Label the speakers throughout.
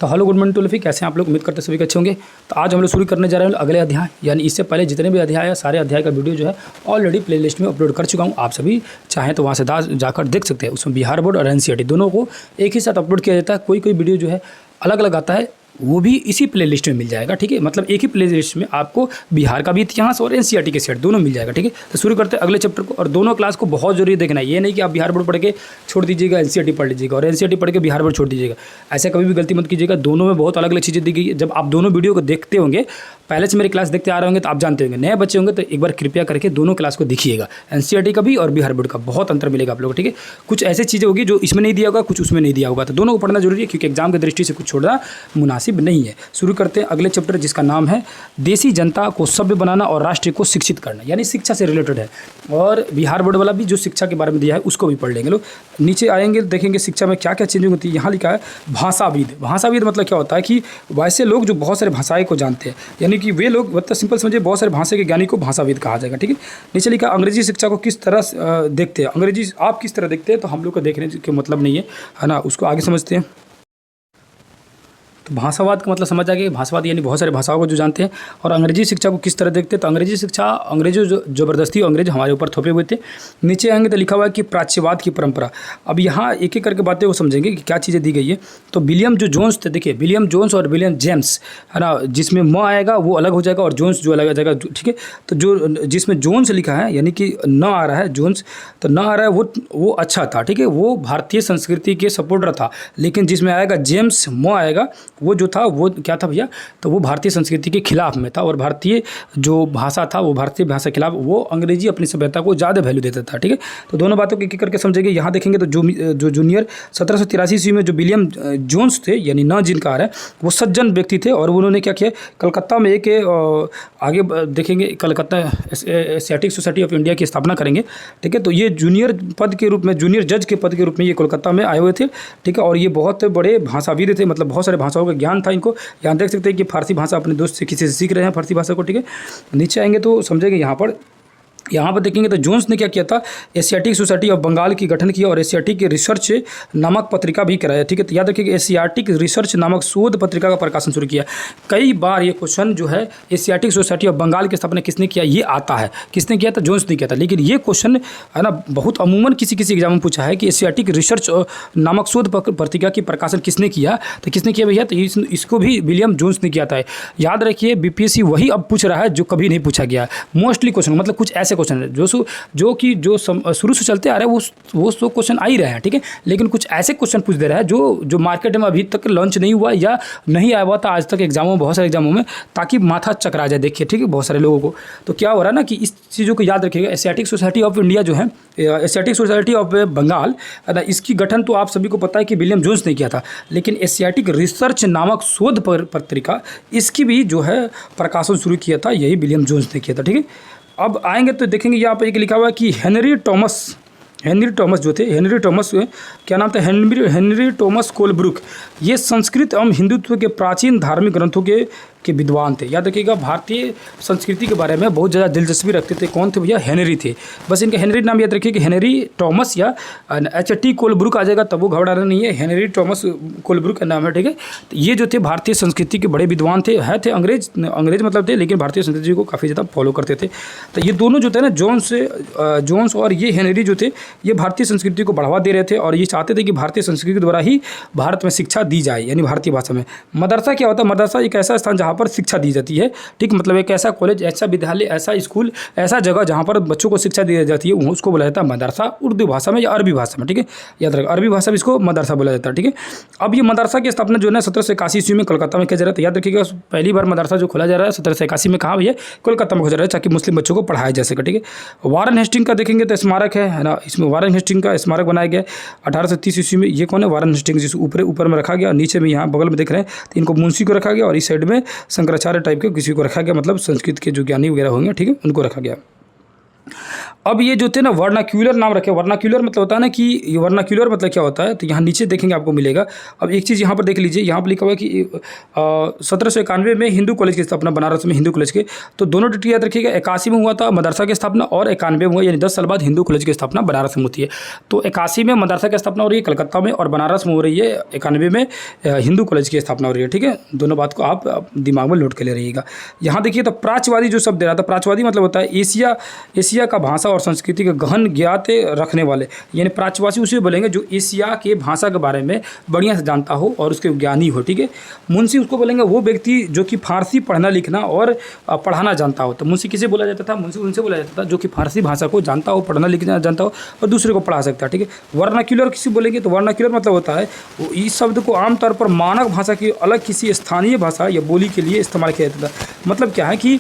Speaker 1: तो hello good morning to लफी, कैसे हैं आप लोग? उम्मीद करते हैं सभी अच्छे होंगे। तो आज हम लोग शुरू करने जा रहे हैं अगले अध्याय, यानी इससे पहले जितने भी अध्याय है सारे अध्याय का वीडियो जो है ऑलरेडी प्लेलिस्ट में अपलोड कर चुका हूं। आप सभी चाहें तो वहां से जाकर देख सकते हैं। उसमें बिहार बोर्ड और एनसीईआरटी दोनों को एक ही साथ अपलोड किया जाता है। कोई कोई वीडियो जो है अलग अलग आता है, वो भी इसी प्लेलिस्ट में मिल जाएगा। ठीक है, मतलब एक ही प्लेलिस्ट में आपको बिहार का भी इतिहास और एनसीईआरटी के सेट दोनों मिल जाएगा। ठीक है, तो शुरू करते हैं अगले चैप्टर को। और दोनों क्लास को बहुत जरूरी देखना है। ये नहीं कि आप बिहार बोर्ड पढ़ के छोड़ दीजिएगा, एनसीईआरटी पढ़ लीजिएगा और एनसीईआरटी पढ़ के बिहार बोर्ड छोड़ दीजिएगा। ऐसा कभी भी गलती मत कीजिएगा। दोनों में बहुत अलग अलग चीज़ें दी गई है। जब आप दोनों वीडियो को देखते होंगे, पहले से मेरी क्लास देखते आ रहे होंगे तो आप जानते होंगे। नए बच्चे होंगे तो एक बार कृपया करके दोनों क्लास को देखिएगा, एनसीईआरटी का भी और बिहार बोर्ड का। बहुत अंतर मिलेगा आप लोगों को। ठीक है, कुछ ऐसी चीज़ें होगी जो इसमें नहीं दिया होगा, कुछ उसमें नहीं दिया होगा, तो दोनों को पढ़ना जरूरी है, क्योंकि एग्जाम की दृष्टि से कुछ छोड़ना मुनासिब नहीं है। शुरू करते हैं अगले चैप्टर, जिसका नाम है देसी जनता को सभ्य बनाना और राष्ट्र को शिक्षित करना, यानी शिक्षा से रिलेटेड है। और बिहार बोर्ड वाला भी जो शिक्षा के बारे में दिया है उसको भी पढ़ लेंगे लोग। नीचे आएंगे देखेंगे शिक्षा में क्या क्या चेंजिंग होती है। यहाँ लिखा है भाषाविद। भाषाविद मतलब क्या होता है कि वैसे लोग जो बहुत सारे भाषाएं को जानते हैं, यानी कि वे लोग, मतलब सिंपल समझिए, बहुत सारे भाषा के ज्ञानी को भाषाविद कहा जाएगा। ठीक है, नीचे लिखा अंग्रेजी शिक्षा को किस तरह देखते हैं। अंग्रेजी आप किस तरह देखते हैं, तो हम लोग को देखने के मतलब नहीं है ना, उसको आगे समझते हैं। तो भाषावाद का मतलब समझ आ गया। भाषावाद यानी बहुत सारे भाषाओं को जो जानते हैं। और अंग्रेजी शिक्षा को किस तरह देखते हैं, तो अंग्रेजी शिक्षा, अंग्रेजों जो ज़बरदस्ती अंग्रेज हमारे ऊपर थोपे हुए थे। नीचे आएंगे तो लिखा हुआ है कि प्राच्यवाद की परंपरा। अब यहाँ एक एक करके बातें वो समझेंगे कि क्या चीज़ें दी गई है। तो विलियम जो जोन्स थे, देखिए विलियम जोन्स और विलियम जेम्स, है ना, जिसमें म आएगा वो अलग हो जाएगा और जोन्स जो अलग आ जाएगा। ठीक है, तो जो जिसमें जोन्स लिखा है, यानी कि न आ रहा है जोन्स, तो न आ रहा है वो अच्छा था। ठीक है, वो भारतीय संस्कृति के सपोर्टर था। लेकिन जिसमें आएगा जेम्स, म आएगा, वो जो था वो क्या था भैया, तो वो भारतीय संस्कृति के खिलाफ में था। और भारतीय जो भाषा था वो भारतीय भाषा के खिलाफ, वो अंग्रेजी अपनी सभ्यता को ज़्यादा वैल्यू देता था। ठीक है, तो दोनों बातों को एक एक करके समझेंगे। यहाँ देखेंगे तो जो जूनियर 1783 ईस्वी में जो विलियम जोन्स थे, यानी न जिनका आ रहा है, वो सज्जन व्यक्ति थे। और उन्होंने क्या किया, कलकत्ता में एक आगे देखेंगे Calcutta Asiatic society of India की स्थापना करेंगे। ठीक है, तो ये जूनियर पद के रूप में, जूनियर जज के पद के रूप में ये कोलकाता में आए हुए थे। ठीक है, और ये बहुत बड़े भाषाविद थे, मतलब बहुत सारे भाषाओं का ज्ञान था इनको। यहाँ देख सकते हैं कि फारसी भाषा अपने दोस्त से किसी से सीख रहे हैं फारसी भाषा को। ठीक है, नीचे आएंगे तो समझेंगे। यहाँ पर देखेंगे तो जोन्स ने क्या किया था, एशियाटिक सोसाइटी ऑफ बंगाल की गठन किया और एशियाटिक रिसर्च नामक पत्रिका भी कराया। ठीक है, तो याद रखिए एशियाटिक रिसर्च नामक शोध पत्रिका का प्रकाशन शुरू किया। कई बार ये क्वेश्चन जो है, एशियाटिक सोसाइटी ऑफ बंगाल की स्थापना किसने किया, ये आता है। किसने किया था, जोन्स ने किया था। लेकिन ये क्वेश्चन है ना, बहुत अमूमन किसी एग्जाम में पूछा है कि एशियाटिक रिसर्च नामक शोध पत्रिका की प्रकाशन किसने किया, तो किसने किया भैया, तो इसको भी विलियम जोन्स ने किया था। याद रखिए बीपीएससी वही अब पूछ रहा है जो कभी नहीं पूछा गया मोस्टली क्वेश्चन, मतलब कुछ ऐसे क्वेश्चन है जो शुरू से चलते आ रहे हैं, वो सो क्वेश्चन आ ही रहे हैं। ठीक है, लेकिन कुछ ऐसे क्वेश्चन पूछ दे रहा है जो मार्केट में अभी तक लॉन्च नहीं हुआ या नहीं आया हुआ था आज तक एग्जामों में, बहुत सारे एग्जामों में, ताकि माथा चकरा जाए। देखिए, ठीक है, बहुत सारे लोगों को तो क्या हो रहा है ना कि इस चीज़ों को याद रखिएगा। एशियाटिक सोसाइटी ऑफ इंडिया जो है, एशियाटिक सोसाइटी ऑफ बंगाल, इसकी गठन तो आप सभी को पता है कि विलियम जोन्स ने किया था। लेकिन एशियाटिक रिसर्च नामक शोध पत्रिका, इसकी भी जो है प्रकाशन शुरू किया था, यही विलियम जोन्स ने किया था। ठीक है, अब आएंगे तो देखेंगे यहाँ पर एक लिखा हुआ है कि हेनरी टॉमस जो थे, हेनरी टॉमस, क्या नाम था, हेनरी टॉमस कोलब्रुक, ये संस्कृत एवं हिंदुत्व के प्राचीन धार्मिक ग्रंथों के विद्वान थे। याद रखिएगा, भारतीय संस्कृति के बारे में बहुत ज़्यादा दिलचस्पी रखते थे। कौन थे भैया, हेनरी थे। बस इनका हेनरी नाम याद रखिए कि हेनरी टॉमस या HT कोलब्रुक आ जाएगा, तब वो घबराना नहीं है, हेनरी टॉमस कोलब्रुक का नाम है। ठीक है, तो ये जो थे भारतीय संस्कृति के बड़े विद्वान थे, अंग्रेज मतलब थे, लेकिन भारतीय संस्कृति को काफ़ी ज़्यादा फॉलो करते थे। तो ये दोनों जो थे ना, जोन्स और ये हेनरी जो थे, ये भारतीय संस्कृति को बढ़ावा दे रहे थे और ये चाहते थे कि भारतीय संस्कृति द्वारा ही भारत में शिक्षा दी जाए, यानी भारतीय भाषा में। मदरसा क्या होता है, मदरसा एक ऐसा स्थान जहाँ पर शिक्षा दी जाती है। ठीक, मतलब एक ऐसा कॉलेज, ऐसा विद्यालय, ऐसा स्कूल, ऐसा जगह जहाँ पर बच्चों को शिक्षा दी जाती है, उसको बोला जाता है मदरसा, उर्दू भाषा में या अरबी भाषा में। ठीक है, याद रखिए अरबी भाषा में इसको मदरसा बोला जाता है। ठीक है, अब ये मदरसा की स्थापना जो है 1781 ईस्वी में कोलकाता में किया जा रहा था। याद रखिएगा, पहली बार मदरसा जो खोला जा रहा है 1781 में, कहाँ भैया, कोलकाता में खोला जा रहा है, ताकि मुस्लिम बच्चों को पढ़ाया जा सके। ठीक है, वारन हेस्टिंग का देखेंगे तो स्मारक है ना, इसमें वारन हेस्टिंग का स्मारक बनाया गया 1830 ईस्वी में। ये कौन है, वारन हेस्टिंग, जिस ऊपर में रखा गया, नीचे में यहाँ बगल में देख रहे हैं तो इनको मुंशी को रखा गया और इस साइड में शंकराचार्य टाइप के किसी को रखा गया, मतलब संस्कृत के जो ज्ञानी वगैरह होंगे, ठीक है, उनको रखा गया। अब ये जो थे ना वर्नाक्यूलर नाम रखे। वर्नाक्यूलर मतलब होता है ना कि ये वर्नाक्यूलर मतलब क्या होता है, तो यहाँ नीचे देखेंगे आपको मिलेगा। अब एक चीज़ यहाँ पर देख लीजिए, यहाँ पर लिखा हुआ है कि 1791 में हिंदू कॉलेज की स्थापना, बनारस में हिंदू कॉलेज के। तो दोनों डेट याद रखिएगा, 81 में हुआ था मदरसा की स्थापना और 91 में हुआ, यानी 10 साल बाद हिंदू कॉलेज की स्थापना बनारस में होती है। तो 81 में मदरसा की स्थापना हो रही है कलकत्ता में, और बनारस में हो रही है 91 में हिंदू कॉलेज की स्थापना हो रही है। ठीक है, दोनों बात को आप दिमाग में नोट कर ले रहिएगा। यहाँ देखिए तो प्राच्यवादी जो शब्द दे रहा था, प्राच्यवादी मतलब होता है एशिया का भाषा और संस्कृति का गहन ज्ञात रखने वाले, यानी प्राच्यवासी उसे बोलेंगे जो एशिया के भाषा के बारे में बढ़िया से जानता हो और उसके ज्ञानी हो। ठीक है, मुंशी उसको बोलेंगे वो व्यक्ति जो कि फारसी पढ़ना लिखना और पढ़ाना जानता हो। तो मुंशी किसे बोला जाता था? मुंशी उनसे बोला जाता था जो कि फारसी भाषा को जानता हो, पढ़ना लिखना जानता हो और दूसरे को पढ़ा सकता है। ठीक है, वर्नाक्यूलर किसी बोलेंगे तो वर्नाक्यूलर मतलब होता है इस शब्द को आमतौर पर मानक भाषा की अलग किसी स्थानीय भाषा या बोली के लिए इस्तेमाल किया जाता था। मतलब क्या है कि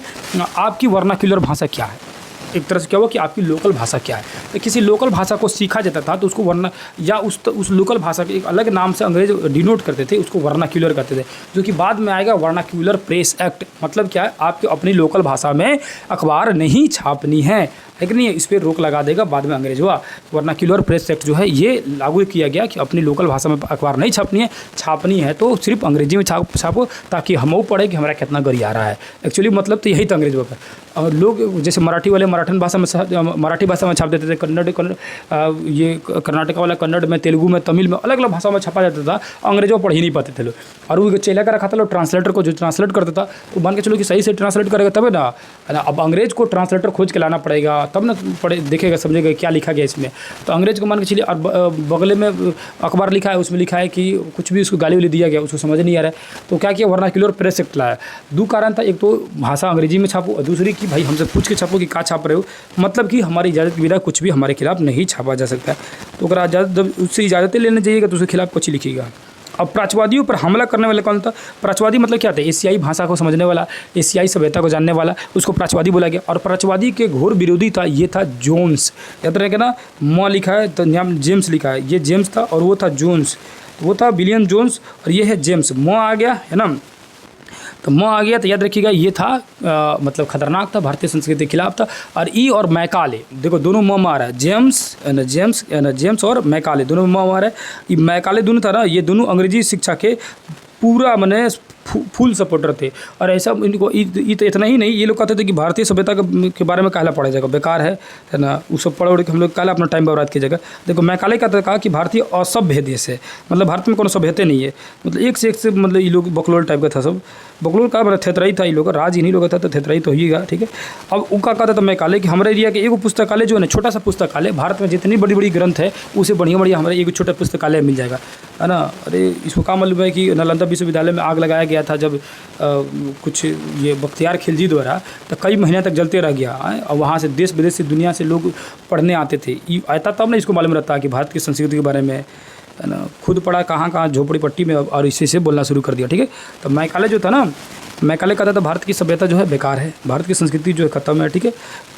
Speaker 1: आपकी वर्नाक्यूलर भाषा क्या है, एक तरह से क्या हुआ कि आपकी लोकल भाषा क्या है। तो किसी लोकल भाषा को सीखा जाता था तो उसको वर्ना या उस लोकल भाषा के एक अलग नाम से अंग्रेज डिनोट करते थे, उसको वर्नाक्यूलर करते थे, जो कि बाद में आएगा वर्नाक्यूलर प्रेस एक्ट। मतलब क्या है, आपके अपनी लोकल भाषा में अखबार नहीं छापनी है कि नहीं, इस पर रोक लगा देगा बाद में अंग्रेज हुआ। वर्नाक्यूलर प्रेस एक्ट जो है ये लागू किया गया कि अपनी लोकल भाषा में अखबार नहीं छापनी है तो सिर्फ अंग्रेजी में छापो, ताकि हम वो पढ़े कि हमारा कितना गरी आ रहा है। एक्चुअली मतलब तो यही था अंग्रेजों का। और लोग जैसे मराठी वाले मराठी भाषा में छाप देते थे, ये कर्नाटका वाला कन्नड़ में, तेलुगु में, तमिल में, अलग अलग भाषाओं में छापा जाता था। अंग्रेजों पढ़ ही नहीं पाते थे लोग, और वो चेला का रखा था लोग ट्रांसलेटर को, जो ट्रांसलेट करता था तो मान के चलो कि सही से ट्रांसलेट करेगा तब है ना। अब अंग्रेज को ट्रांसलेटर खोज के लाना पड़ेगा तब ना पढ़े देखेगा समझेगा क्या लिखा गया इसमें। तो अंग्रेज को मान के चलिए बगले में अखबार लिखा है, उसमें लिखा है कि कुछ भी उसको गाली वाली दिया गया, उसको समझ नहीं आ रहा है। तो क्या किया, वर्नाक्यूलर प्रेस एक्ट लाया। दो कारण था, एक तो भाषा अंग्रेजी में छापो और दूसरी कि भाई हमसे पूछ के छापो कि क्या छाप रहे हो, मतलब कि हमारी इजाज़त के बिना कुछ भी हमारे खिलाफ नहीं छापा जा सकता है। तो अगर जब उससे इजाज़तें लेने जाइएगा तो उसके खिलाफ कुछ ही लिखिएगा। अब प्राच्यवादियों पर हमला करने वाला कौन था? प्राच्यवादी मतलब क्या था? एशियाई भाषा को समझने वाला, एशियाई सभ्यता को जानने वाला, उसको प्राच्यवादी बोला गया। और प्राच्यवादी के घोर विरोधी था, ये था जोन्स। याद रखेगा ना, म लिखा है तो नाम जेम्स लिखा है, ये जेम्स था और वो था जोन्स। तो वो था विलियम जोन्स और ये है जेम्स। म आ गया है ना, तो म आ गया तो याद रखिएगा ये था मतलब खतरनाक था, भारतीय संस्कृति के खिलाफ था। और ई और मैकाले, देखो दोनों म आ रहा है, जेम्स और मैकाले दोनों म आ रहा है। ये मैकाले दोनों था ना, ये दोनों अंग्रेजी शिक्षा के पूरा मैंने फुल सपोर्टर थे। और ऐसा इनको तो इतना ही नहीं, ये लोग कहते थे कि भारतीय सभ्यता के बारे में कहला पढ़ा जाएगा, बेकार है ना, वो सब पढ़ के हम लोग कहला अपना टाइम बर्बाद कीजिएगा। देखो मैकाले का कहा कि भारतीय असभ्य देश है, मतलब भारत में कोनो सभ्यता नहीं है, मतलब एक से मतलब ये लोग बकलोल टाइप का था सब। बकलोल का मतलब थेतराई था, ये लोग राज इन्हीं लोग था तो थेतराई तो होगा। ठीक है, अब उनका कहता था मैकाले कि हमारे एरिया के एक पुस्तकालय जो है ना, छोटा सा पुस्तकालय, भारत में जितनी बड़ी बड़ी ग्रंथ है उसे बढ़िया हमारे एक छोटा पुस्तकालय मिल जाएगा, है ना। अरे इसको क्या मालूम है कि नालंदा विश्वविद्यालय में आग लगाया गया था जब कुछ ये बख्तियार खिलजी द्वारा, तो कई महीने तक जलते रह गया। और वहाँ से देश विदेश से दुनिया से लोग पढ़ने आते थे, आता तब ना इसको मालूम रहता कि भारत की संस्कृति के बारे में, है ना। खुद पढ़ा कहाँ झोपड़ी पट्टी में और इसी से बोलना शुरू कर दिया। ठीक है, तो मैकाले जो था ना, मैकाले कहता था भारत की सभ्यता जो है बेकार है, भारत की संस्कृति जो है खत्म है। ठीक है,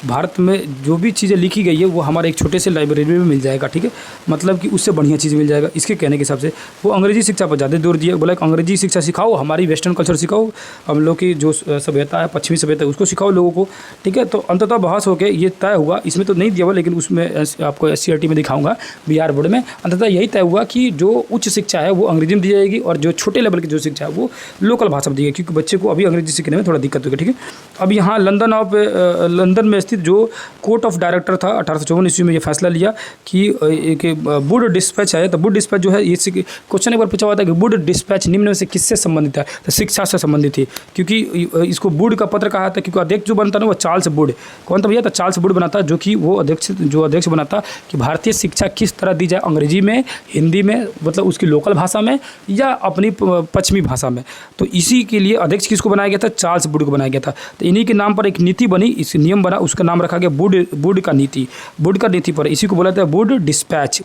Speaker 1: भारत में जो भी चीज़ें लिखी गई है वो हमारे एक छोटे से लाइब्रेरी में मिल जाएगा। ठीक है, मतलब कि उससे बढ़िया चीज़ मिल जाएगा। इसके कहने के हिसाब से वो अंग्रेजी शिक्षा पर ज़्यादा जोर दिया, बोला कि अंग्रेजी शिक्षा सिखाओ, हमारी वेस्टर्न कल्चर सिखाओ, हम लोग की जो सभ्यता है पश्चिमी सभ्यता है उसको सिखाओ लोगों को। ठीक है, तो अंततः बहस होकर ये तय हुआ, इसमें तो नहीं दिया हुआ लेकिन उसमें आपको SCERT में दिखाऊंगा, बिहार बोर्ड में। अंततः यही तय हुआ कि जो उच्च शिक्षा है वो अंग्रेजी में दी जाएगी और जो छोटे लेवल की जो शिक्षा है वो लोकल भाषा में दी जाएगी, क्योंकि बच्चे को अभी अंग्रेजी सीखने में थोड़ा दिक्कत होगी। ठीक है, अब यहाँ लंदन में स्थित जो कोर्ट ऑफ डायरेक्टर था 1854 ईस्वी में ये फैसला लिया कि एक वुड डिस्पैच है। तो वुड डिस्पैच जो है, ये क्वेश्चन एक बार पूछा हुआ था कि वुड डिस्पैच निम्न में से किससे संबंधित है? तो शिक्षा से संबंधित थी, क्योंकि इसको वुड का पत्र कहा था, क्योंकि अध्यक्ष जो बनता ना वो चार्ल्स वुड। कौन था भैया? तो चार्ल्स वुड बनाता, जो कि वो अध्यक्ष बनाता कि भारतीय शिक्षा किस तरह दी जाए, अंग्रेजी में, हिंदी में, मतलब उसकी लोकल भाषा में या अपनी पश्चिमी भाषा में। तो इसी के लिए अध्यक्ष किसको बनाया गया था? चार्ल्स वुड को बनाया गया था। तो इन्हीं के नाम पर एक नीति बनी, इस नियम बना, उसका नाम रखा गया वुड का नीति। वुड का नीति पर इसी को बोला जाता है वुड डिस्पैच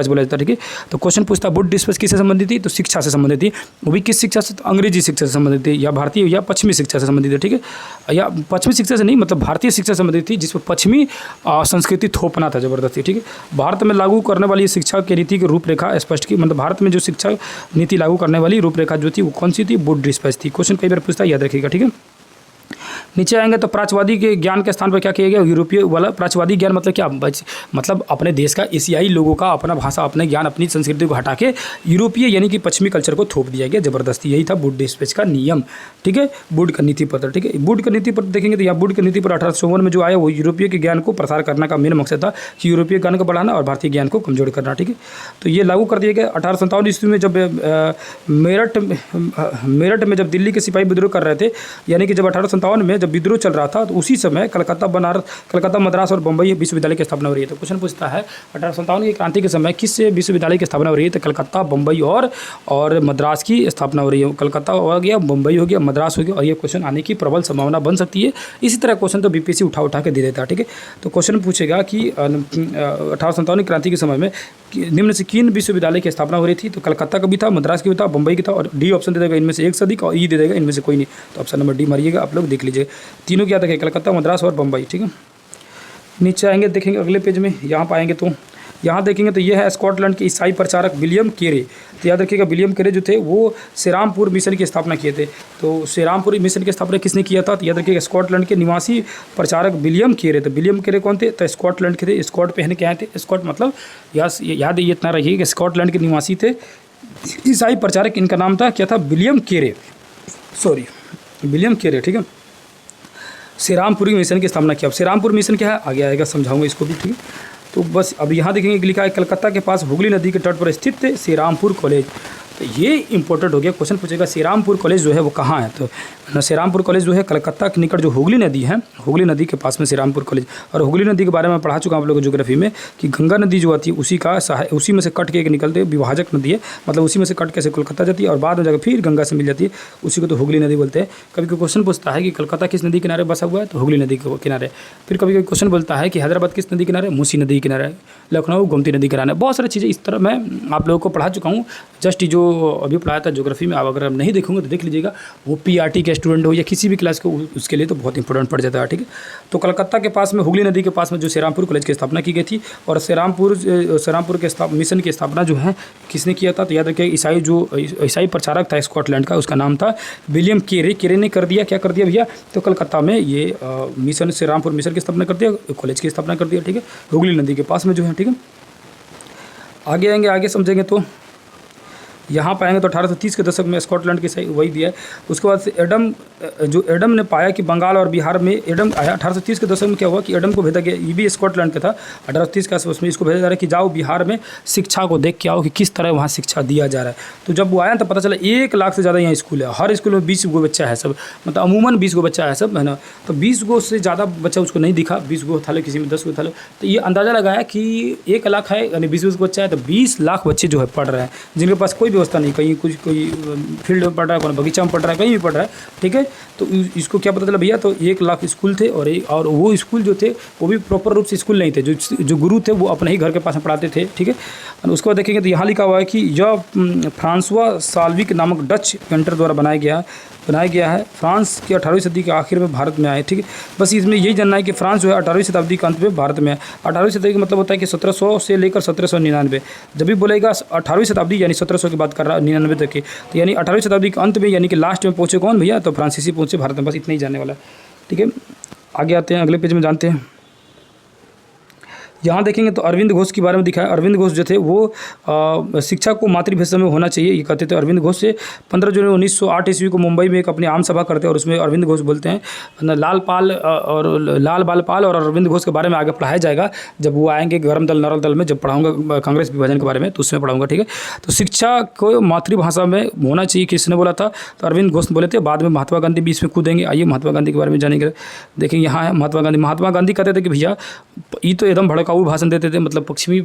Speaker 1: बोला जाता है। ठीक है, तो क्वेश्चन पूछता वुड डिस्पैच किससे संबंधित थी? तो शिक्षा से संबंधित थी। वो भी किस शिक्षा से? तो अंग्रेजी शिक्षा से संबंधित थी, या भारतीय या पश्चिमी शिक्षा से संबंधित है। ठीक है, या पश्चिमी शिक्षा से नहीं, मतलब भारतीय शिक्षा से संबंधित थी, जिसमें पश्चिमी संस्कृति थोपना था जबरदस्ती। ठीक है, भारत में लागू करने वाली शिक्षा की नीति की रूपरेखा स्पष्ट की, मतलब भारत में जो शिक्षा नीति लागू करने वाली रूपरेखा जो थी वो कौन सी थी? वुड डिस्पैच थी। क्वेश्चन कई बार पूछता है, याद रखिएगा। ठीक है, नीचे आएंगे तो प्राच्यवादी के ज्ञान के स्थान पर क्या किया गया, यूरोपीय वाला प्राच्यवादी ज्ञान मतलब क्या, मतलब अपने देश का एशियाई लोगों का अपना भाषा, अपने ज्ञान, अपनी संस्कृति को हटा के यूरोपीय यानी कि पश्चिमी कल्चर को थोप दिया गया ज़बरदस्ती। यही था वुड डिस्पैच का नियम, ठीक है, वुड का नीति पत्र, ठीक है। वुड का नीति पत्र देखेंगे तो यहाँ वुड की नीति पर 1854 में जो आया वो यूरोपीय के ज्ञान को प्रसार करने का मेन मकसद था कि यूरोपीय ज्ञान को बढ़ाना और भारतीय ज्ञान को कमजोर करना, ठीक है। तो ये लागू कर दिया गया। 1857 ईस्वी में जब मेरठ में जब दिल्ली के सिपाही विद्रोह कर रहे थे, यानी कि जब 1857 में जब विद्रोह चल रहा था तो उसी समय कलकत्ता, मद्रास और बम्बई विश्वविद्यालय की स्थापना हो रही है। तो क्वेश्चन पूछता है 1857 की क्रांति के समय किस विश्वविद्यालय की स्थापना हो रही है, तो कलकत्ता, बम्बई और मद्रास की स्थापना हो रही है। कलकत्ता हो गया, बम्बई हो गया, मद्रास हो गया, और ये क्वेश्चन आने की प्रबल संभावना बन सकती है। इसी तरह क्वेश्चन तो बीपीएससी उठा के दे देता है, ठीक है। तो क्वेश्चन पूछेगा कि 1857 की क्रांति के समय में निम्न से किन विश्वविद्यालय की स्थापना हो रही थी, तो कलकत्ता का भी था, मद्रास का भी था, बम्बई का था, और डी ऑप्शन दे देगा इनमें से एक से अधिक, और ई दे देगा इनमें से कोई नहीं। तो ऑप्शन नंबर डी मारिएगा, आप लोग देख लीजिए। तीनों क्या देखें, कलकत्ता, मद्रास और बम्बई, ठीक है। नीचे आएंगे, देखेंगे अगले पेज में, यहाँ पाएंगे तो यहाँ देखेंगे तो ये है स्कॉटलैंड के ईसाई प्रचारक विलियम केरे। तो याद रखिएगा विलियम केरे जो थे वो श्रीरामपुर मिशन की स्थापना किए थे। तो श्रीरामपुर मिशन की स्थापना किसने किया था, तो याद रखिएगा स्कॉटलैंड के निवासी प्रचारक विलियम केरे। तो विलियम केरे कौन थे, तो स्कॉटलैंड के थे, स्कॉट पहन के आए थे। स्कॉट मतलब याद ये इतना रहिए कि स्कॉटलैंड के निवासी थे, ईसाई प्रचारक, इनका नाम था क्या था, विलियम केरे, विलियम केरे, ठीक है। श्रीरामपुरी मिशन की स्थापना किया। अब श्रीरामपुर मिशन क्या है आगे आएगा, समझाऊंगा इसको भी, ठीक है। तो बस अब यहाँ देखेंगे लिखा है कलकत्ता के पास हुगली नदी के तट पर स्थित थे श्रीरामपुर कॉलेज। तो ये इंपॉर्टेंट हो गया, क्वेश्चन पूछेगा श्रीरामपुर कॉलेज जो है वो कहाँ है, तो श्रीरामपुर कॉलेज जो है कलकत्ता के निकट जो हुगली नदी है, हुगली नदी के पास में श्रीरामपुर कॉलेज। और हुगली नदी के बारे में पढ़ा चुका हूँ आप लोगों को ज्योग्राफी में कि गंगा नदी जो आती है उसी में से कट के एक निकलते विभाजक नदी है, मतलब उसी में से कट के से कोलकाता जाती है और बाद में जाकर फिर गंगा से मिल जाती है, उसी को तो हुगली नदी बोलते हैं। कभी कोई क्वेश्चन पूछता है कि कलकत्ता किस नदी किनारे बसा हुआ है, तो हुगली नदी के किनारे। फिर कभी कोई क्वेश्चन बोलता है कि हैदराबाद किस नदी किनारे, मूसी नदी किनारे, लखनऊ गोमती नदी किनारे। बहुत सारी चीज़ें इस तरह मैं आप लोगों को पढ़ा चुका हूँ, जस्ट जो अभी पढ़ाया था ज्योग्राफी में। आप अगर नहीं देखोगे तो देख लीजिएगा, वो पीआरटी के स्टूडेंट हो या किसी भी क्लास को, उसके लिए तो बहुत इंपॉर्टेंट पड़ जाता है, ठीक है। तो कलकत्ता के पास में हुगली नदी के पास में जो श्रीरामपुर कॉलेज की स्थापना की गई थी, और श्रीरामपुर के मिशन की स्थापना जो है किसने किया था, तो याद रखिए ईसाई प्रचारक था स्कॉटलैंड का, उसका नाम था विलियम केरे। केरे ने कर दिया, क्या कर दिया भैया, तो कलकत्ता में ये मिशन श्रीरामपुर मिशन की स्थापना कर दिया, कॉलेज की स्थापना कर दिया, ठीक है, हुगली नदी के पास में जो है, ठीक है। आगे आएंगे, आगे समझेंगे तो यहाँ पाएंगे तो 1830 के दशक में स्कॉटलैंड की सही वही दिया है। उसके बाद से एडम ने पाया कि बंगाल और बिहार में एडम आया। 1830 के दशक में क्या हुआ कि एडम को भेजा गया, ये भी स्कॉटलैंड का था। 1830 के आसपास में इसको भेजा जा रहा है कि जाओ बिहार में शिक्षा को देख के आओ कि किस तरह वहाँ शिक्षा दिया जा रहा है। तो जब वो आया तो पता चला 1 लाख से ज़्यादा यहाँ स्कूल है, हर स्कूल में 20 गो बच्चा है सब, मतलब अमूमन 20 गो बच्चा है सब, है ना। तो 20 गो से ज़्यादा बच्चा उसको नहीं दिखा, 20 गो था, किसी में 10 गो था। तो ये अंदाज़ा लगाया कि 1 लाख है यानी 20 बच्चा है, तो 20 लाख बच्चे जो है पढ़ रहे हैं, जिनके पास कोई व्यवस्था नहीं, कहीं कुछ कोई फील्ड में पढ़ रहा है, कोई बगीचा में पढ़ रहा है, कहीं भी पढ़ रहा है, ठीक है। तो इसको क्या पता चला भैया, तो 1 लाख स्कूल थे, और वो स्कूल जो थे वो भी प्रॉपर रूप से स्कूल नहीं थे, जो गुरु थे वो अपने ही घर के पास में पढ़ाते थे, ठीक है। और उसके बाद देखेंगे तो यहाँ लिखा हुआ है कि यह फ्रांसवा साल्विक नामक डच पेंटर द्वारा बनाया गया है। फ्रांस की 18वीं सदी के आखिर में भारत में आए, ठीक है। बस इसमें यही जानना है कि फ्रांस जो है 18वीं शताब्दी के अंत में भारत में आए। 18वीं शताब्दी का मतलब होता है कि 1700 से लेकर 1799। जब भी बोलेगा 18वीं शताब्दी यानी 1700 की बात कर रहा है, 99 तक की, तो यानी 18वीं शताब्दी के अंत में यानी कि लास्ट में पहुँचे कौन भैया, तो फ्रांसीसी पहुँचे भारत में। बस इतना ही जानने वाला है, ठीक है। आगे आते हैं, अगले पेज में जानते हैं। यहाँ देखेंगे तो अरविंद घोष के बारे में दिखा है। अरविंद घोष जो थे वो शिक्षा को मातृभाषा में होना चाहिए ये कहते थे। अरविंद घोष से 15 जनवरी 1908 ईस्वी को मुंबई में एक अपनी आम सभा करते हैं और उसमें अरविंद घोष बोलते हैं। लाल बाल पाल और अरविंद घोष के बारे में आगे पढ़ाया जाएगा जब वो आएंगे गरम दल नरल दल में, जब पढ़ाऊंगा कांग्रेस विभाजन के बारे में तो उसमें पढ़ाऊंगा, ठीक है। तो शिक्षा को मातृभाषा में होना चाहिए किसने बोला था, तो अरविंद घोष बोले थे। बाद में महात्मा गांधी भी इसमें कूदेंगे। आइए महात्मा गांधी के बारे में जानेंगे। देखेंगे यहाँ है महात्मा गांधी कहते थे कि भैया ये तो एकदम भड़काऊ भाषण देते थे, मतलब पश्चिमी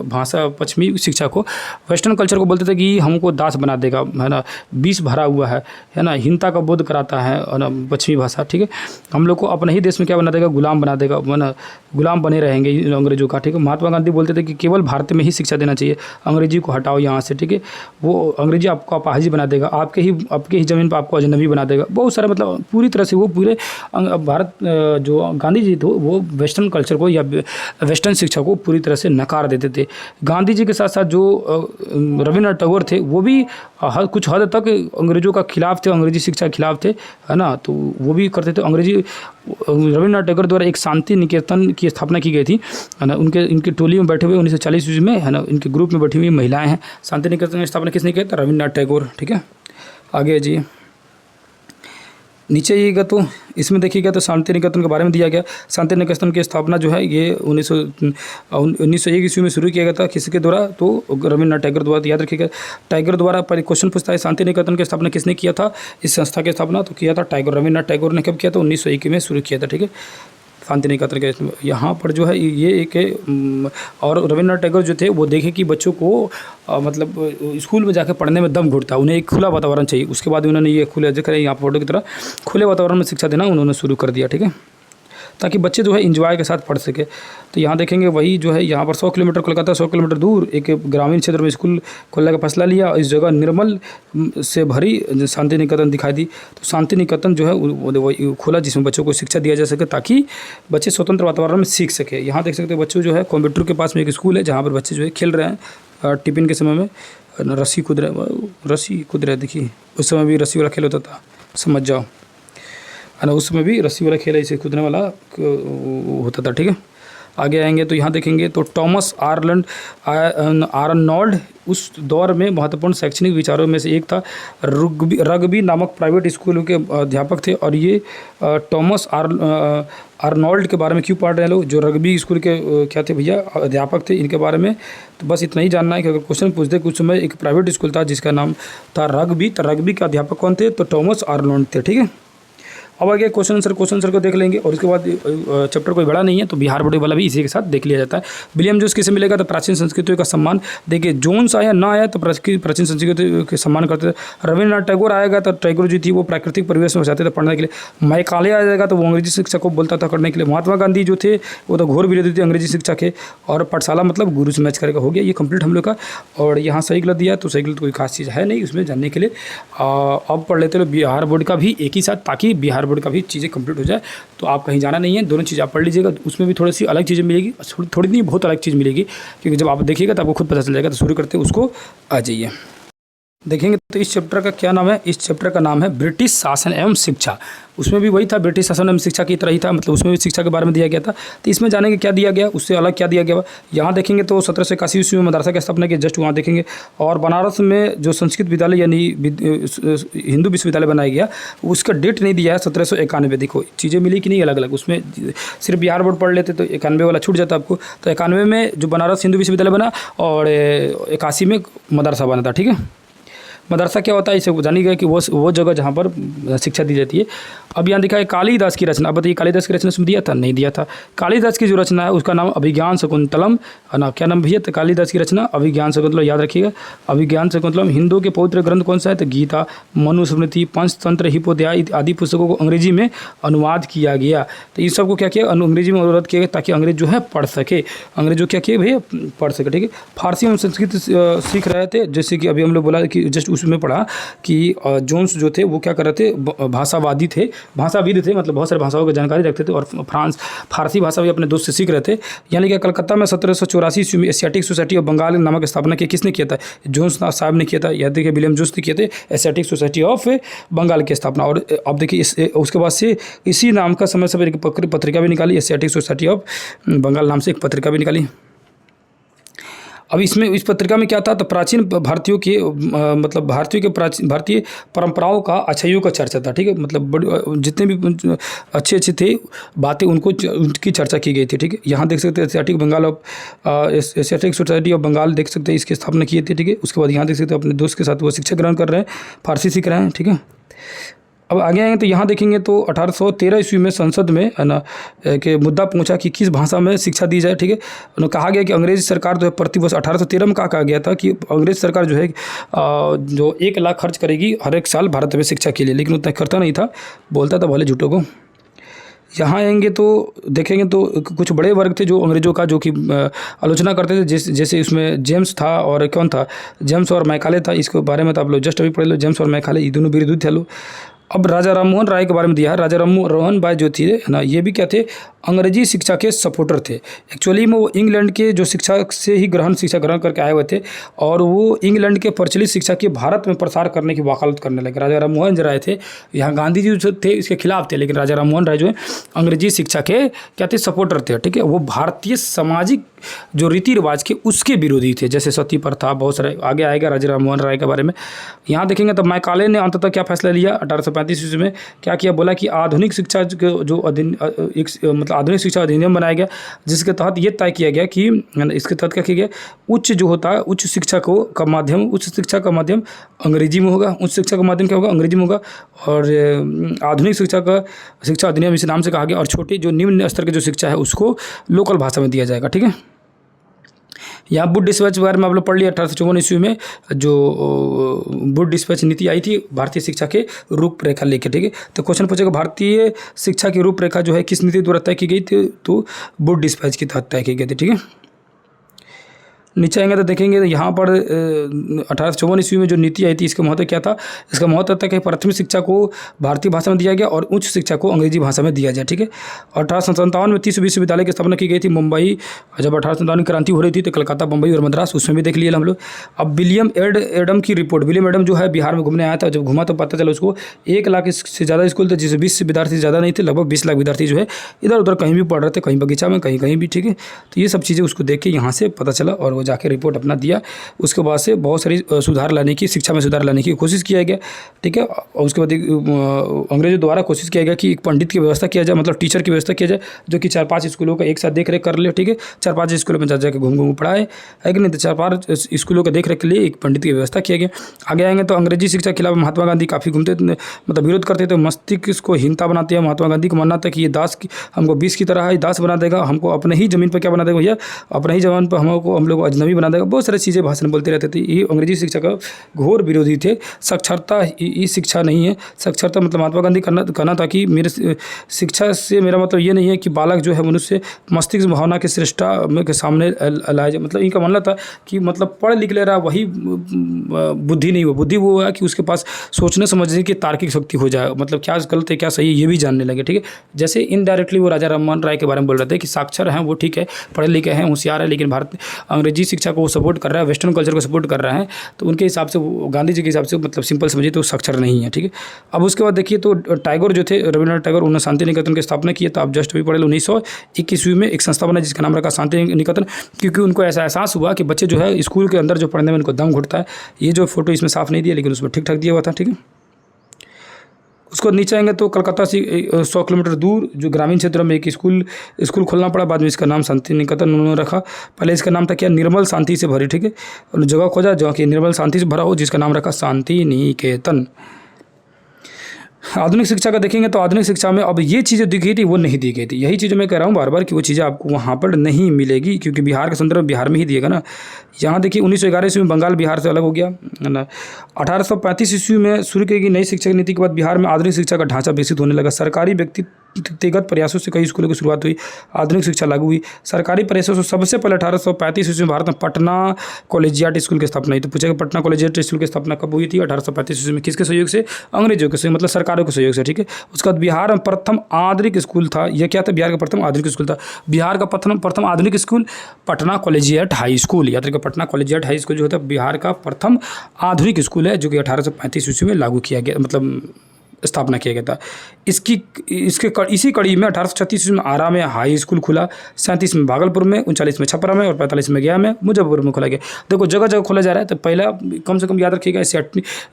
Speaker 1: भाषा, पश्चिमी शिक्षा को, वेस्टर्न कल्चर को बोलते थे कि हमको दास बना देगा, है ना, विष भरा हुआ है ना, हिंसा का बोध कराता है ना पश्चिमी भाषा, ठीक है। हम लोग को अपने ही देश में क्या बना देगा, गुलाम बना देगा, ना गुलाम बने रहेंगे अंग्रेजों का, ठीक है। महात्मा गांधी बोलते थे कि केवल भारत में ही शिक्षा देना चाहिए, अंग्रेजी को हटाओ यहाँ से, ठीक है। वो अंग्रेजी आपको अपाहिज बना देगा, आपके ही ज़मीन पर आपको अजनबी बना देगा, बहुत सारा, मतलब पूरी तरह से वो पूरे भारत जो गांधी जी थे वो वेस्टर्न कल्चर को या वेस्टर्न शिक्षा को पूरी तरह से नकार देते थे। गांधी जी के साथ साथ जो रविन्द्रनाथ टैगोर थे वो भी कुछ हद तक अंग्रेज़ों का खिलाफ थे, अंग्रेजी शिक्षा के खिलाफ थे, है ना। तो वो भी करते थे। रविन्द्रनाथ टैगोर द्वारा एक शांति निकेतन की स्थापना की गई थी, है ना। इनकी टोली में बैठे हुए 1940 ईस्वी में, है ना, इनके ग्रुप में बैठी हुई महिलाएं हैं। शांति निकेतन की स्थापना किसने किया था? रविन्द्रनाथ टैगोर। ठीक है, आगे जी नीचे आइएगा तो इसमें देखिएगा तो शांति निकेतन के बारे में दिया गया। शांति निकेतन की स्थापना जो है ये 1901 ईस्वी में शुरू किया गया था। किसके द्वारा? तो रविन्द्रनाथ टैगोर द्वारा। याद रखिएगा, टैगोर द्वारा पर क्वेश्चन पूछता है शांति निकेतन की स्थापना किसने किया था? इस संस्था की स्थापना तो किया था टैगोर, रविन्द्रनाथ टैगोर ने कब किया था? 1901 में शुरू किया था। ठीक है, शांति निकेतन के यहाँ पर जो है ये एक और रविन्द्रनाथ टैगोर जो थे वो देखे कि बच्चों को मतलब स्कूल में जाकर पढ़ने में दम घुटता, उन्हें एक खुला वातावरण चाहिए। उसके बाद उन्होंने ये खुले जिक्र है यहाँ फोटो की तरह खुले वातावरण में शिक्षा देना उन्होंने शुरू कर दिया। ठीक है, ताकि बच्चे जो है इंजॉय के साथ पढ़ सके। तो यहाँ देखेंगे वही जो है यहाँ पर 100 किलोमीटर कोलकाता 100 किलोमीटर दूर एक ग्रामीण क्षेत्र में स्कूल खोलने का फैसला लिया। इस जगह निर्मल से भरी शांति निकेतन दिखाई दी। तो शांति निकेतन जो है वो खोला जिसमें बच्चों को शिक्षा दिया जा सके ताकि बच्चे स्वतंत्र वातावरण में सीख सके। यहाँ देख सकते हैं बच्चों जो है कोयम्बटूर के पास में एक स्कूल है जहाँ पर बच्चे जो है खेल रहे हैं टिफिन के समय में, रस्सी कूद रहे। देखिए उस समय भी रस्सी वाला खेल होता था, समझ जाओ, है ना। उसमें भी रस्सी वाला खेल ऐसे कूदने वाला होता था। ठीक है, आगे आएंगे तो यहाँ देखेंगे तो टॉमस आर्नोल्ड उस दौर में महत्वपूर्ण शैक्षणिक विचारों में से एक था। रग्बी नामक प्राइवेट स्कूल के अध्यापक थे। और ये टॉमस आर्नोल्ड के बारे में क्यों पढ़ रहे हैं लोग? जो रग्बी स्कूल के क्या थे भैया? अध्यापक थे। इनके बारे में तो बस इतना ही जानना है कि अगर क्वेश्चन पूछते कुछ समय एक प्राइवेट स्कूल था जिसका नाम था रग्बी, तो रग्बी के अध्यापक कौन थे? तो टॉमस आर्नोल्ड थे। ठीक है, अब आगे क्वेश्चन आंसर को देख लेंगे और उसके बाद चैप्टर कोई बड़ा नहीं है तो बिहार बोर्ड वाला भी इसी के साथ देख लिया जाता है। विलियम जोन्स किसे मिलेगा? तो प्राचीन संस्कृतियों का सम्मान। देखिए जोन्स आया ना आया तो प्राचीन संस्कृति के सम्मान करते थे। रविन्द्रनाथ टैगोर आएगा तो टैगोर जी थी वो प्राकृतिक परिवेश में चाहते थे पढ़ने के लिए। मैकाले आ जाएगा तो वो अंग्रेजी शिक्षा को बोलता था करने के लिए। महात्मा गांधी जो थे वो तो घोर विरोधी थे अंग्रेजी शिक्षा के। और पाठशाला मतलब गुरु से मैच करेगा। हो गया ये कंप्लीट हम लोग का। और यहाँ सही गलत दिया तो सही गलत कोई खास चीज़ है नहीं उसमें जानने के लिए। अब पढ़ लेते लोग बिहार बोर्ड का भी एक ही साथ, ताकि बिहार बोर्ड का भी चीज़ें कंप्लीट हो जाए। तो आप कहीं जाना नहीं है, दोनों चीज़ आप पढ़ लीजिएगा। उसमें भी थोड़ी सी अलग चीज़ें मिलेगी, थोड़ी नहीं बहुत अलग चीज़ मिलेगी, क्योंकि जब आप देखिएगा तो आपको खुद पता चल जाएगा। तो शुरू करते हैं, उसको आ जाइए। देखेंगे तो इस चैप्टर का क्या नाम है? इस चैप्टर का नाम है ब्रिटिश शासन एवं शिक्षा। उसमें भी वही था, ब्रिटिश शासन एवं शिक्षा की तरह ही था, मतलब उसमें भी शिक्षा के बारे में दिया गया था। तो इसमें जानेंगे क्या दिया गया, उससे अलग क्या दिया गया। यहाँ देखेंगे तो 1781 ईस्वी में मदरसा की स्थापना की, जस्ट वहाँ देखेंगे। और बनारस में जो संस्कृत विद्यालय यानी हिंदू विश्वविद्यालय बनाया गया, उसका डेट नहीं दिया है, 1791। देखो चीज़ें मिली कि नहीं अलग अलग। उसमें सिर्फ बिहार बोर्ड पढ़ लेते तो 91 वाला छूट जाता आपको। तो 91 में जो बनारस हिंदू विश्वविद्यालय बना और 81 में मदरसा बना था। ठीक है, मदरसा क्या होता है इसे जानी गया कि वो जगह जहाँ पर शिक्षा दी जाती है। अब यहाँ दिखा है कालिदास की रचना। अब बताइए कालिदास की रचना उसमें दिया था? नहीं दिया था। कालिदास की जो रचना है उसका नाम अभिज्ञान शकुंतलम है ना। क्या नाम भैया? तो कालिदास की रचना अभिज्ञान शकुंतलम, याद रखिएगा अभिज्ञान शकुंतलम। हिंदू के पवित्र ग्रंथ कौन सा है? तो गीता, मनुस्मृति, पंचतंत्र, हिपोध्याय आदि पुस्तकों को अंग्रेजी में अनुवाद किया गया। तो इन सबको क्या किया? अंग्रेजी में अनुवाद किया गया ताकि अंग्रेज जो है पढ़ सके। अंग्रेज जो क्या किए भैया? पढ़ सके। ठीक है, फारसी में संस्कृत सीख रहे थे, जैसे कि अभी हम लोग बोला कि जस्ट उसमें पढ़ा कि जोन्स जो थे वो क्या कर रहे थे? भाषावादी थे, भाषाविद थे, मतलब बहुत सारे भाषाओं की जानकारी रखते थे। और फारसी भाषा भी अपने दोस्त से सीख रहे थे। यानी कि कलकत्ता में 1784 ईस्वी में एशियाटिक सोसाइटी ऑफ बंगाल नामक स्थापना की किसने किया था? जोन्स साहब ने किया था। याद देखिए विलियम जोन्स ने किए थे एशियाटिक सोसाइटी ऑफ बंगाल की स्थापना। और अब देखिए उसके बाद से इसी नाम का समय समय एक पत्रिका भी निकाली, एशियाटिक सोसाइटी ऑफ बंगाल नाम से एक पत्रिका भी निकाली। अब इसमें इस पत्रिका में क्या था? तो प्राचीन भारतीयों के मतलब भारतीय परंपराओं का अच्छाइयों का चर्चा था। ठीक है, मतलब जितने भी अच्छे थे बातें उनकी चर्चा की गई थी। ठीक है, यहाँ देख सकते हैं एशियाटिक सोसाइटी ऑफ बंगाल देख सकते हैं, इसकी स्थापना की थी। ठीक है, उसके बाद यहाँ देख सकते हैं अपने दोस्त के साथ वो शिक्षा ग्रहण कर रहे हैं, फारसी सीख रहे हैं। ठीक है, अब आगे आएंगे तो यहाँ देखेंगे तो 1813 ईस्वी में संसद में है ना कि मुद्दा पहुंचा कि किस भाषा में शिक्षा दी जाए। ठीक है, उन्होंने कहा गया कि अंग्रेज़ी सरकार जो है प्रतिवर्ष 1813 में कहा गया था कि अंग्रेज़ सरकार जो है जो 1 लाख खर्च करेगी हर एक साल भारत में शिक्षा के लिए, लेकिन उतना करता नहीं था, बोलता था भले झूठों को। यहाँ आएंगे तो देखेंगे तो कुछ बड़े वर्ग थे जो अंग्रेज़ों का जो कि आलोचना करते थे, जैसे इसमें जेम्स था और कौन था? जेम्स और मैकाले था। इसके बारे में तो आप लोग जस्ट अभी पढ़ लो। जेम्स और मैकाले ये दोनों विरोधी थे लोग। अब राजा राममोहन राय के बारे में दिया है। राजा राममोहन राय जो थे है ना, ये भी क्या थे, अंग्रेजी शिक्षा के सपोर्टर थे। एक्चुअली में वो इंग्लैंड के जो शिक्षा से ही शिक्षा ग्रहण करके आए हुए थे और वो इंग्लैंड के प्रचलित शिक्षा के भारत में प्रसार करने की वकालत करने लगे। राजा राममोहन राय थे, यहाँ गांधी जी जो थे इसके खिलाफ थे, लेकिन राजा राममोहन राय जो है अंग्रेजी शिक्षा के क्या थे, सपोर्टर थे। ठीक है, वो भारतीय सामाजिक जो रीति रिवाज के उसके विरोधी थे, जैसे सती प्रथा, बहुत सारे आगे आएगा राजा राममोहन राय के बारे में। यहाँ देखेंगे तो मैकाले ने अंततः क्या फैसला लिया 1835 ईस्वी में, क्या किया, बोला कि आधुनिक शिक्षा जो मतलब आधुनिक शिक्षा अधिनियम बनाया गया, जिसके तहत ये तय किया गया कि इसके तहत क्या किया गया, उच्च जो होता है उच्च शिक्षा का माध्यम अंग्रेजी में होगा, उच्च शिक्षा का माध्यम क्या होगा, अंग्रेजी में होगा। और आधुनिक शिक्षा अधिनियम इस नाम से कहा गया। और छोटी जो निम्न स्तर की जो शिक्षा है उसको लोकल भाषा में दिया जाएगा। ठीक है, यहाँ बुड डिस्पैच के बारे में आप लोग पढ़ लिया। 1854 ईस्वी में जो बुड डिस्पैच नीति आई थी भारतीय शिक्षा के रूपरेखा लेके। ठीक है, तो क्वेश्चन पूछेगा भारतीय शिक्षा की रूपरेखा जो है किस नीति द्वारा तय की गई थी, तो बुड डिस्पैच के तहत तय की गई थी। ठीक है, नीचे आएंगे तो देखेंगे तो यहाँ पर 1854 ईस्वी में जो नीति आई थी इसका महत्व क्या था। इसका महत्व था कि प्राथमिक शिक्षा को भारतीय भाषा में दिया गया और उच्च शिक्षा को अंग्रेजी भाषा में दिया जाए। ठीक है, 1857 में 30 विश्वविद्यालय की स्थापना की गई थी। मुंबई, जब 1857 की क्रांति हो रही थी तो कलकत्ता, बम्बई और मद्रास, उसमें भी देख लिए हम लोग। अब विलियम एडम की रिपोर्ट, विलियम एडम जो है बिहार में घूमने आया था, जब घूमा तो पता चला उसको 1 लाख से ज़्यादा स्कूल थे, जिससे 20 विद्यार्थी ज़्यादा नहीं थे, लगभग 20 लाख विद्यार्थी जो है इधर उधर कहीं भी पढ़ रहे थे, कहीं बगीचा में, कहीं भी। ठीक है, तो ये सब चीज़ें उसको देख के यहाँ से पता चला और वो जाके रिपोर्ट अपना दिया। उसके बाद से बहुत सारी सुधार लाने की, शिक्षा में सुधार लाने की कोशिश किया गया। ठीक है, और उसके बाद अंग्रेजों द्वारा कोशिश किया गया कि एक पंडित की व्यवस्था किया जाए, मतलब टीचर की व्यवस्था किया जाए, जो कि 4-5 स्कूलों का एक साथ देख रेख कर ले। ठीक है, 4-5 स्कूलों में जाकर घूम पढ़ाए, है कि नहीं, तो 4-5 स्कूलों का देख रेख के लिए एक पंडित की व्यवस्था किया गया। आगे आएंगे तो अंग्रेजी शिक्षा के खिलाफ महात्मा गांधी काफ़ी घूमते, मतलब विरोध करते थे। मस्तिष्क को हीनता बनाते हैं। महात्मा गांधी को मानना था कि ये दास हमको 20 की तरह है, दास बना देगा, हमको अपने ही ज़मीन पर क्या बना देगा भैया, अपने ही जमीन पर हम लोग अजनबी बना देगा। बहुत सारी चीज़ें भाषण बोलते रहते थे। ये अंग्रेजी शिक्षा का घोर विरोधी थे। साक्षरता ये शिक्षा नहीं है। साक्षरता मतलब महात्मा गांधी कहना था कि मेरे शिक्षा से मेरा मतलब ये नहीं है कि बालक जो है मनुष्य मस्तिष्क भावना के श्रेष्ठता के सामने लाया जाए। मतलब इनका मानना था कि मतलब पढ़ लिख ले रहा वही बुद्धि नहीं हो, बुद्धि वो है कि उसके पास सोचने समझने की तार्किक शक्ति हो जाए, मतलब क्या गलत है क्या सही है ये भी जानने लगे। ठीक है, जैसे इनडायरेक्टली वो राजा राममोहन राय के बारे में बोल रहे थे कि साक्षर हैं वो, ठीक है, पढ़े लिखे हैं, होशियार है, लेकिन भारत अंग्रेजी शिक्षा को सपोर्ट कर रहा है, वेस्टर्न कल्चर को सपोर्ट कर रहे हैं, तो उनके हिसाब से वो गांधी जी के हिसाब से मतलब सिंपल समझिए तो साक्षर नहीं है। ठीक है, अब उसके बाद देखिए तो टैगोर जो थे, रविंद्रनाथ टैगोर, उन्होंने शांति निकेतन की स्थापना की। तो आप जस्ट अभी पढ़े 1921 ईस्वी में एक संस्था बना जिसका नाम रखा शांति निकेतन, क्योंकि उनको ऐसा एहसास हुआ कि बच्चे जो है स्कूल के अंदर जो पढ़ने में उनको दम घुटता है। ये जो फोटो इसमें साफ नहीं दिया लेकिन उसमें ठीक ठाक दिया हुआ था। ठीक है, उसको नीचे आएंगे तो कलकत्ता से 100 किलोमीटर दूर जो ग्रामीण क्षेत्र में एक स्कूल खोलना पड़ा। बाद में इसका नाम शांति निकेतन उन्होंने रखा। पहले इसका नाम था क्या, निर्मल शांति से भरी। ठीक है, और जगह खोजा जहाँ की निर्मल शांति से भरा हो, जिसका नाम रखा शांति निकेतन। आधुनिक शिक्षा का देखेंगे तो आधुनिक शिक्षा में अब ये चीज़ें दी गई थी वो नहीं दी गई थी। यही चीज़ें मैं कह रहा हूँ बार बार कि वो चीज़ें आपको वहाँ पर नहीं मिलेगी, क्योंकि बिहार के संदर्भ में बिहार में ही दिएगा ना। यहाँ देखिए 1911 ईस्वी में बंगाल बिहार से अलग हो गया है ना। 1835 ईस्वी में शुरू की गई नई शिक्षा नीति के बाद बिहार में आधुनिक शिक्षा का ढांचा विकसित होने लगा। सरकारी व्यक्तिगत प्रयासों से कई स्कूलों की शुरुआत हुई, आधुनिक शिक्षा लागू हुई। सरकारी प्रयासों से सबसे पहले 1835 ईस्वी में भारत में पटना कॉलेजिएट स्कूल की स्थापना हुई। तो पूछेगा पटना कॉलेजिएट स्कूल की स्थापना कब हुई थी? 1835 ईस्वी में। किसके सहयोग से? अंग्रेजों के सहयोग, मतलब सरकारों के सहयोग से। ठीक है, उसके बाद बिहार में प्रथम आधुनिक स्कूल था। यह क्या था? बिहार का प्रथम आधुनिक स्कूल था। बिहार का प्रथम आधुनिक school Patna collegiate high school, याद रखिए पटना कॉलेजिएट हाई स्कूल जो होता है बिहार का प्रथम आधुनिक स्कूल है, जो कि 1835 ईस्वी में लागू किया गया, मतलब स्थापना किया गया था। इसी कड़ी में 1836 ईस्वी में आरा में हाई स्कूल खुला, 37 में भागलपुर में, 39 में छपरा में और 45 में गया में, मुजफ्फरपुर में खोला गया। देखो जगह जगह खोला जा रहा है। तो पहला कम से कम याद रखिएगा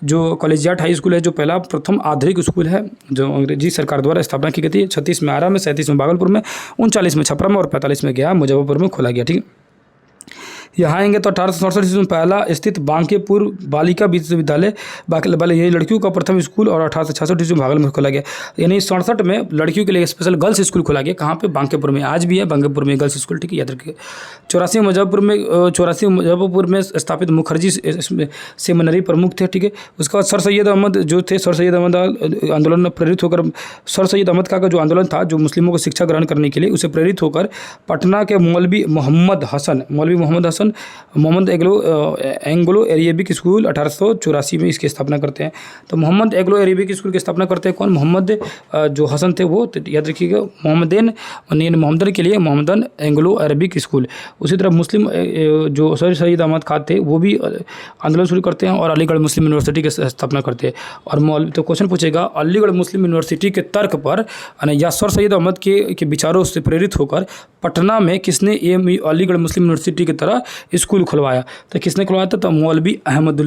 Speaker 1: जो कॉलेजिएट हाई स्कूल है जो पहला प्रथम आधुनिक स्कूल है जो अंग्रेजी सरकार द्वारा स्थापना की गई थी। 36 में आरा में, 37 में भागलपुर में, 39 में छपरा में और 45 में गया मुजफ्फरपुर में खोला गया। ठीक है, यहाँ आएंगे तो 1867 ईस्वी में पहला स्थित बांकेपुर बालिका विश्वविद्यालय, ये लड़कियों का प्रथम स्कूल, और 1866 ईस्वी में भागलपुर में खोला गया। यानी 67 में लड़कियों के लिए स्पेशल गर्ल्स स्कूल खोला गया। कहाँ पे? बांकेपुर में। आज भी है बांकेपुर में गर्ल्स स्कूल। ठीक है, याद रखिए। 84 मुजफ्फरपुर में स्थापित मुखर्जी सेमिनरी प्रमुख थे। ठीक है, उसके बाद सर सैयद अहमद जो थे, सर सैयद अहमद आंदोलन में प्रेरित होकर, सर सैयद अहमद का जो आंदोलन था जो मुस्लिमों को शिक्षा ग्रहण करने के लिए, उसे प्रेरित होकर पटना के मौलवी मोहम्मद हसन रोशन मोहम्मद एंग्लो अरेबिक स्कूल 1884 में इसकी स्थापना करते हैं। तो मोहम्मद एंग्लो अरेबिक स्कूल की स्थापना करते हैं कौन? मोहम्मद जो हसन थे वो, तो याद रखिएगा मोहम्मदन के लिए मोहम्मदन एंग्लो अरबिक स्कूल। उसी तरह मुस्लिम जो सर सैयद अहमद खान थे वो भी आंदोलन शुरू करते हैं और अलीगढ़ मुस्लिम यूनिवर्सिटी की स्थापना करते हैं। और तो क्वेश्चन पूछेगा, अलीगढ़ मुस्लिम यूनिवर्सिटी के तर्क पर या सर सैयद अहमद के विचारों से प्रेरित होकर पटना में किसने अलीगढ़ मुस्लिम यूनिवर्सिटी की तरह स्कूल खुलवाया? तो किसने खुलवाया था? तो मौलवी अहमद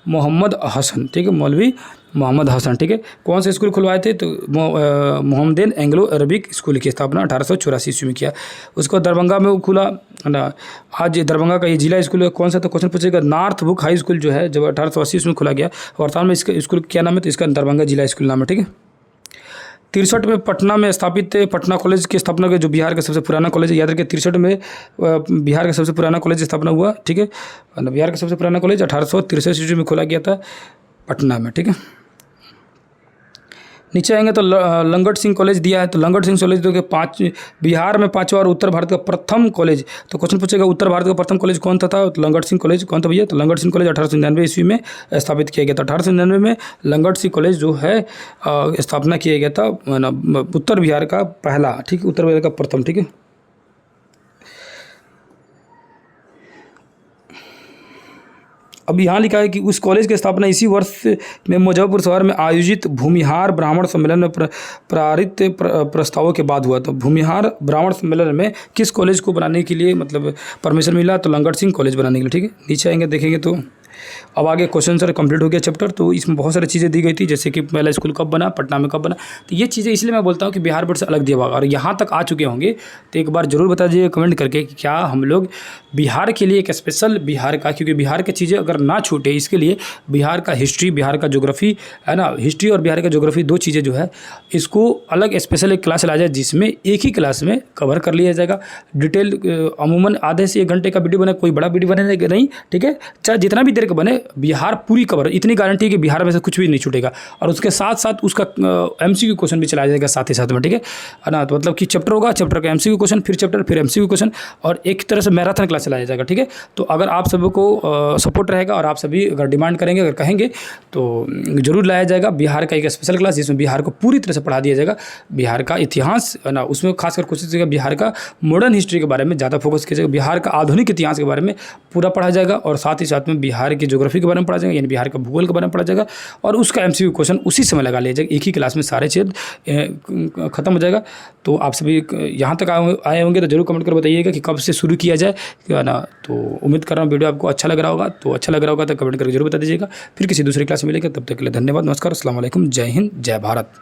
Speaker 1: मोहम्मद हसन, ठीक है, मौलवी मोहम्मद हसन, ठीक है। कौन से स्कूल खुलवाए थे? तो मोहम्मदन एंग्लो अरबिक स्कूल की स्थापना 1884 ईस्वी में किया। उसको दरभंगा में खुला ना, आज दरभंगा का ये जिला स्कूल है कौन सा? तो क्वेश्चन पूछेगा, नॉर्थ बुक हाई स्कूल जो है जब 1880 में खुला गया, वर्तमान में इसका स्कूल क्या नाम है? तो इसका दरभंगा जिला स्कूल नाम है, ठीक है। 63 में पटना में स्थापित पटना कॉलेज की स्थापना की, जो बिहार का सबसे पुराना कॉलेज है। याद रखिए 63 में बिहार का सबसे पुराना कॉलेज स्थापना हुआ, ठीक है। बिहार का सबसे पुराना कॉलेज 1863 ईस्वी में खोला गया था पटना में, ठीक है। नीचे आएंगे तो लंगट सिंह कॉलेज दिया है। तो लंगट सिंह कॉलेज जो कि बिहार में 5वां और उत्तर भारत का प्रथम कॉलेज। तो क्वेश्चन पूछेगा, उत्तर भारत का प्रथम कॉलेज कौन था? तो लंगट सिंह कॉलेज कौन था भैया? तो लंगट सिंह कॉलेज 1899 ईस्वी में स्थापित किया गया था। 1899 में लंगट सिंह कॉलेज जो है स्थापना किया गया था उत्तर बिहार का पहला, ठीक है, उत्तर बिहार का प्रथम, ठीक है। अब यहाँ लिखा है कि उस कॉलेज की स्थापना इसी वर्ष में मुजफ्फरपुर शहर में आयोजित भूमिहार ब्राह्मण सम्मेलन में पारित प्रस्तावों के बाद हुआ। तो भूमिहार ब्राह्मण सम्मेलन में किस कॉलेज को बनाने के लिए मतलब परमिशन मिला? तो लंगट सिंह कॉलेज बनाने के लिए, ठीक है। नीचे आएंगे देखेंगे तो अब आगे क्वेश्चन सर कंप्लीट हो गया चैप्टर। तो इसमें बहुत सारी चीज़ें दी गई थी, जैसे कि पहला स्कूल कब बना, पटना में कब बना। तो ये चीज़ें इसलिए मैं बोलता हूँ कि बिहार बोर्ड से अलग दिया हुआ, और यहाँ तक आ चुके होंगे तो एक बार जरूर बता दीजिए कमेंट करके कि क्या हम लोग बिहार के लिए एक स्पेशल बिहार का, क्योंकि बिहार की चीज़ें अगर ना छूटे इसके लिए बिहार का हिस्ट्री, बिहार का ज्योग्राफी है ना, हिस्ट्री और बिहार का ज्योग्राफी दो चीज़ें जो है इसको अलग स्पेशल एक क्लास लाया जाए, जिसमें एक ही क्लास में कवर कर लिया जाएगा डिटेल। अमूमन आधे से 1 घंटे का वीडियो बने, कोई बड़ा वीडियो बने नहीं, ठीक है, चाहे जितना भी देर का बने, बिहार पूरी कवर, इतनी गारंटी है कि बिहार में से कुछ भी नहीं छूटेगा। और उसके साथ साथ उसका एमसीक्यू क्वेश्चन भी चलाया जाएगा साथ ही साथ में, ठीक है ना। तो मतलब कि चैप्टर होगा, चैप्टर का एमसीक्यू क्वेश्चन, फिर चैप्टर, फिर एमसीक्यू क्वेश्चन, और एक तरह से मैराथन क्लास चलाया जाएगा, ठीक है। तो अगर आप सभी को सपोर्ट रहेगा और आप सभी अगर डिमांड करेंगे, अगर कहेंगे तो जरूर लाया जाएगा बिहार का एक स्पेशल क्लास, जिसमें बिहार को पूरी तरह से पढ़ा दिया जाएगा। बिहार का इतिहास है ना, उसमें खासकर कोशिश करेगा बिहार का मॉडर्न हिस्ट्री के बारे में ज़्यादा फोकस किया जाएगा, बिहार का आधुनिक इतिहास के बारे में पूरा पढ़ा जाएगा, और साथ ही साथ में बिहार की ज्योग्राफी के बारे में पढ़ा जाएगा, यानी बिहार का भूगोल के बारे में पढ़ा जाएगा, और उसका एमसीक्यू क्वेश्चन उसी समय लगा लिया जाएगा। एक ही क्लास में सारे चीज़ खत्म हो जाएगा। तो आप सभी यहाँ तक आए होंगे तो जरूर कमेंट कर बताइएगा कि कब से शुरू किया जाए, है ना। तो उम्मीद कर रहा हूँ वीडियो आपको अच्छा लग रहा होगा, तो अच्छा लग रहा होगा तो कमेंट करके जरूर बता दीजिएगा। फिर किसी दूसरी क्लास में मिलेगा, तब तक के लिए धन्यवाद, नमस्कार, अस्सलाम वालेकुम, जय हिंद, जय भारत।